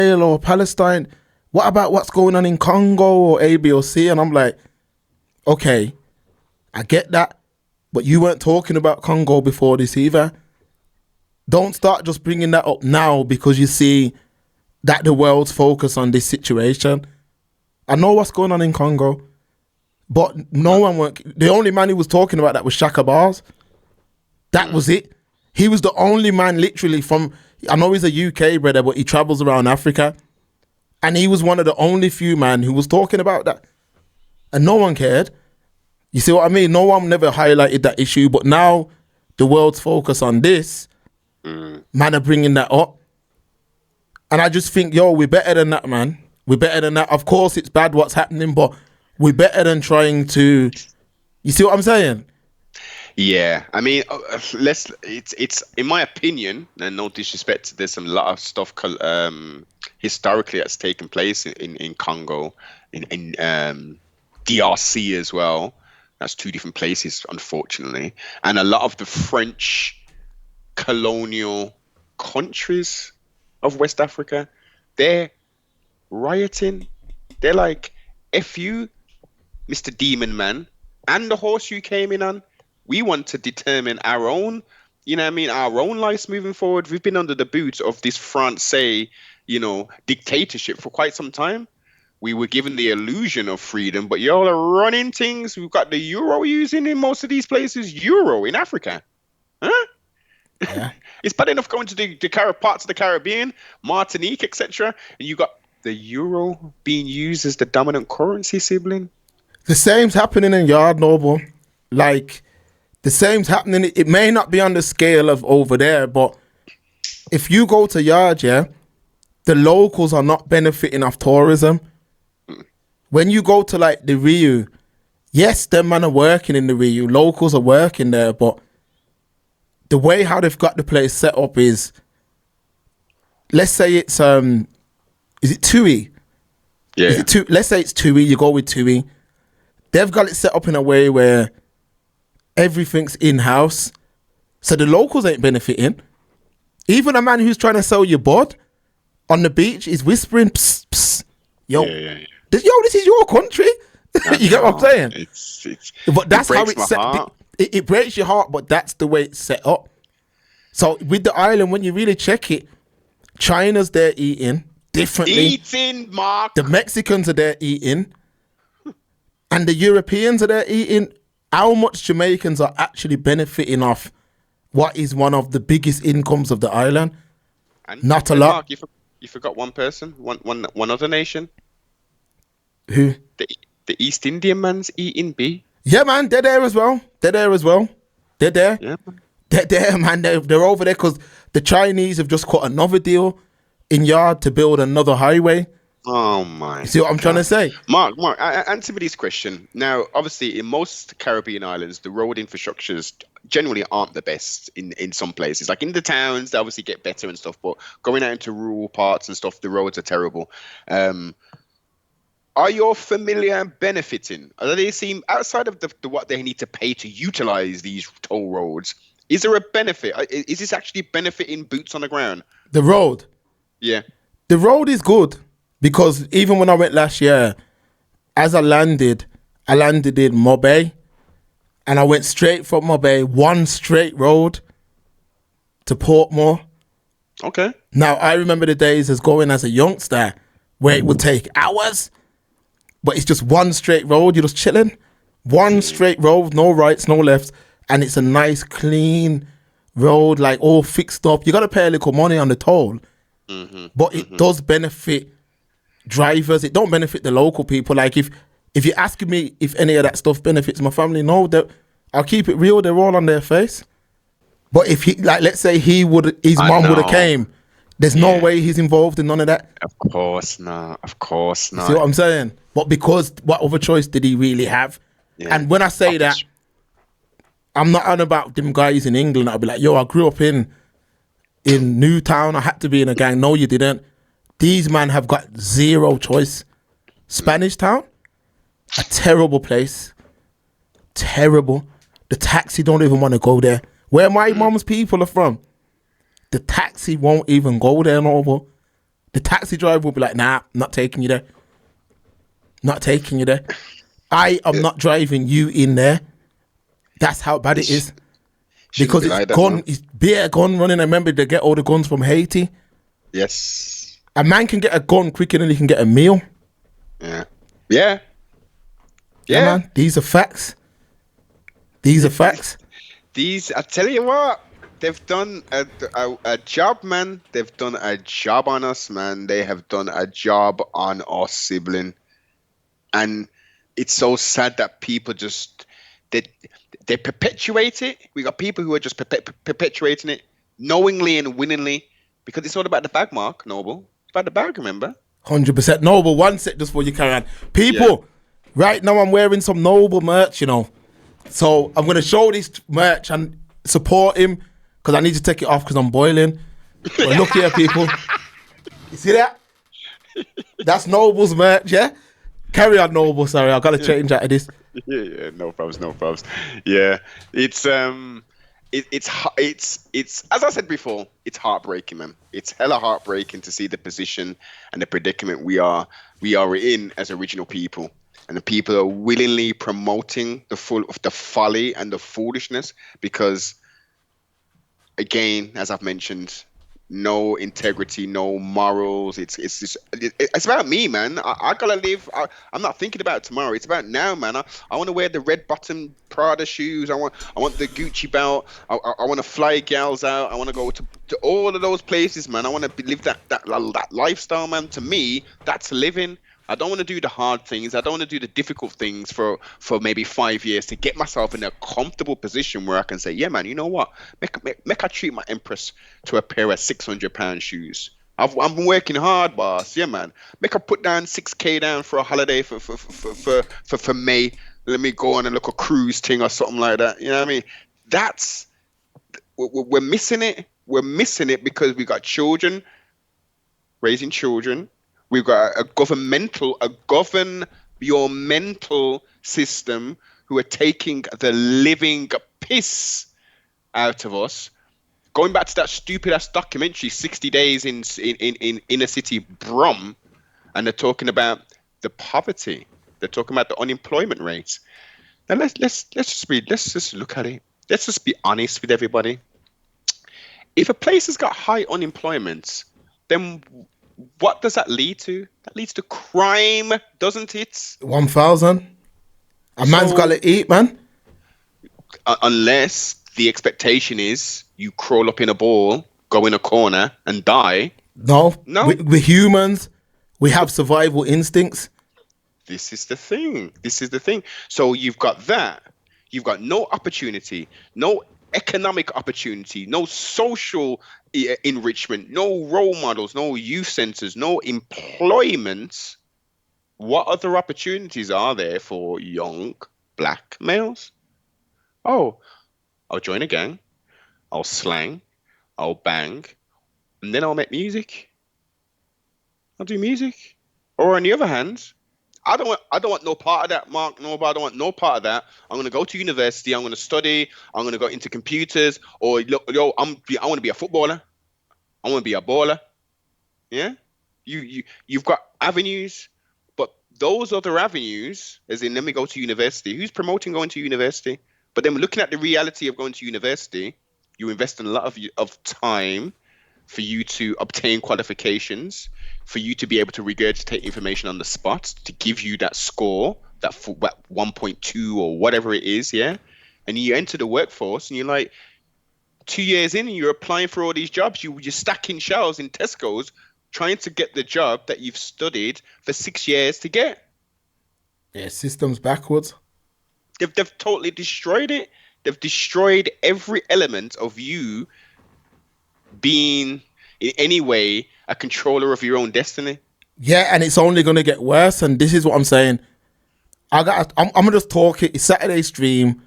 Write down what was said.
Israel or Palestine? What about what's going on in Congo or A, B, or C? And I'm like, okay, I get that, but you weren't talking about Congo before this either. Don't start just bringing that up now because you see that the world's focus on this situation. I know what's going on in Congo, but no one went. The only man who was talking about that was Shaka Bars. That was it. He was the only man literally from, I know he's a UK brother, but he travels around Africa. And he was one of the only few man who was talking about that. And no one cared. You see what I mean? No one never highlighted that issue, but now the world's focus on this, man are bringing that up. And I just think, yo, we're better than that, man. We're better than that. Of course, it's bad what's happening, but we're better than trying to, you see what I'm saying? Yeah, I mean, it's in my opinion, and no disrespect, there's a lot of stuff historically that's taken place in Congo, in DRC as well. That's two different places, unfortunately, and a lot of the French colonial countries of West Africa, they're rioting. They're like, "F you, Mr. Demon Man, and the horse you came in on. We want to determine our own, our own lives moving forward. We've been under the boot of this Francais, dictatorship for quite some time. We were given the illusion of freedom, but y'all are running things. We've got the euro using in most of these places. Euro in Africa. Huh? Yeah. It's bad enough going to the parts of the Caribbean, Martinique, etc. And you got the euro being used as the dominant currency, sibling. The same's happening in Yard Noble. Like, the same's happening. It may not be on the scale of over there, but if you go to Yard, yeah, the locals are not benefiting off tourism. When you go to like the Rio, yes, them man are working in the Rio. Locals are working there, but the way how they've got the place set up is, let's say it's is it Tui? Yeah. Let's say it's Tui. You go with Tui. They've got it set up in a way where everything's in-house. So the locals ain't benefiting. Even a man who's trying to sell you bud on the beach is whispering, psst, psst. Yo, this is your country. You get what I'm saying? But that's how it's set. It breaks your heart, but that's the way it's set up. So with the island, when you really check it, China's there eating differently. Eating, Mark. The Mexicans are there eating. And the Europeans are there eating. How much Jamaicans are actually benefiting off what is one of the biggest incomes of the island? And not a lot. Mark, you forgot one person, one other nation. Who? The East Indian man's eating B. Yeah, man, they're there as well. They're there. Yeah. They're there, man. They're over there because the Chinese have just cut another deal in Yard to build another highway. Oh my! You see what I'm trying to say? Mark, answer me this question. Now, obviously, in most Caribbean islands, the road infrastructures generally aren't the best in some places. Like in the towns, they obviously get better and stuff, but going out into rural parts and stuff, the roads are terrible. Are your familiar benefiting? Are they seem outside of the what they need to pay to utilize these toll roads? Is there a benefit? Is this actually benefiting boots on the ground? The road? Yeah. The road is good because even when I went last year, as I landed in Mobay and I went straight from Mobay, one straight road to Portmore. Okay. Now, I remember the days as going as a youngster where it would take hours, but it's just one straight road. You're just chilling. One straight road, no rights, no lefts. And it's a nice, clean road, like all fixed up. You got to pay a little money on the toll. But it does benefit drivers. It don't benefit the local people. Like if you're asking me if any of that stuff benefits my family, no, I'll keep it real. They're all on their face. But if he, like, let's say his mom would have came, there's no way he's involved in none of that. Of course not. See what I'm saying? But because what other choice did he really have? Yeah. And when I say that, I'm not on about them guys in England. I'll be like, yo, I grew up in Newtown. I had to be in a gang. No, you didn't. These men have got zero choice. Spanish Town, a terrible place. Terrible. The taxi don't even want to go there. Where my mom's people are from, the taxi won't even go there no more. The taxi driver will be like, nah, not taking you there. Not taking you there. I am not driving you in there. That's how bad it is. Because it's gun, it's beer gun running. I remember they get all the guns from Haiti. Yes. A man can get a gun quicker than he can get a meal. Yeah. Yeah. Yeah, man. These are facts. These are facts. These, I tell you what, they've done a job, man. They've done a job on us, man. They have done a job on our sibling. And it's so sad that people just, they perpetuate it. We got people who are just perpetuating it knowingly and willingly, because it's all about the bag, Mark Noble. It's about the bag, remember? 100% Noble. One sec just before you carry on. People, right now I'm wearing some Noble merch, you know. So I'm going to show this merch and support him, because I need to take it off because I'm boiling. But look here, people. You see that? That's Noble's merch, yeah? Carry on, Noble. Sorry, I've got to change out of this. Yeah, no problems. Yeah, it's as I said before, it's heartbreaking, man. It's hella heartbreaking to see the position and the predicament we are in as original people, and the people are willingly promoting the folly and the foolishness, because, again, as I've mentioned, no integrity, no morals. It's about me, man. I gotta live. I'm not thinking about tomorrow. It's about now, man. I want to wear the red bottom Prada shoes. I want the Gucci belt. I want to fly gals out. I want to go to all of those places, man. I want to live that lifestyle, man. To me, that's living. I don't want to do the hard things. I don't want to do the difficult things for maybe 5 years to get myself in a comfortable position where I can say, yeah, man, you know what? Make I treat my empress to a pair of £600 shoes. I'm working hard, boss. Yeah, man. Make I put down 6K down for a holiday for May. Let me go on and look a cruise thing or something like that. You know what I mean? We're missing it. We're missing it because we got children, raising children. We've got a govern your mental system who are taking the living piss out of us. Going back to that stupid ass documentary, 60 Days in Inner City Brum, and they're talking about the poverty. They're talking about the unemployment rates. Now let's just look at it. Let's just be honest with everybody. If a place has got high unemployment, then what does that lead to? That leads to crime, doesn't it? 1,000. A man's got to eat, man. Unless the expectation is you crawl up in a ball, go in a corner, and die. No. We're humans. We have survival instincts. This is the thing. So you've got that. You've got no opportunity, no economic opportunity, no social enrichment, no role models, no youth centers, no employment. What other opportunities are there for young black males? Oh, I'll join a gang, I'll slang, I'll bang, and then I'll make music. I'll do music. Or on the other hand, I don't want no part of that, Mark. No, but I don't want no part of that. I'm gonna go to university. I'm gonna study. I'm gonna go into computers. Or look, I want to be a footballer. I want to be a baller. Yeah, you've got avenues, but those other avenues, as in, let me go to university. Who's promoting going to university? But then looking at the reality of going to university, you invest in a lot of time for you to obtain qualifications, for you to be able to regurgitate information on the spot, to give you that score, that 1.2 or whatever it is, yeah? And you enter the workforce and you're like 2 years in and you're applying for all these jobs. You're stacking shelves in Tesco's trying to get the job that you've studied for 6 years to get. Yeah, system's backwards. They've totally destroyed it. They've destroyed every element of you being in any way a controller of your own destiny. Yeah, and it's only going to get worse. And this is what I'm saying. I'm going to just talk it. It's Saturday stream.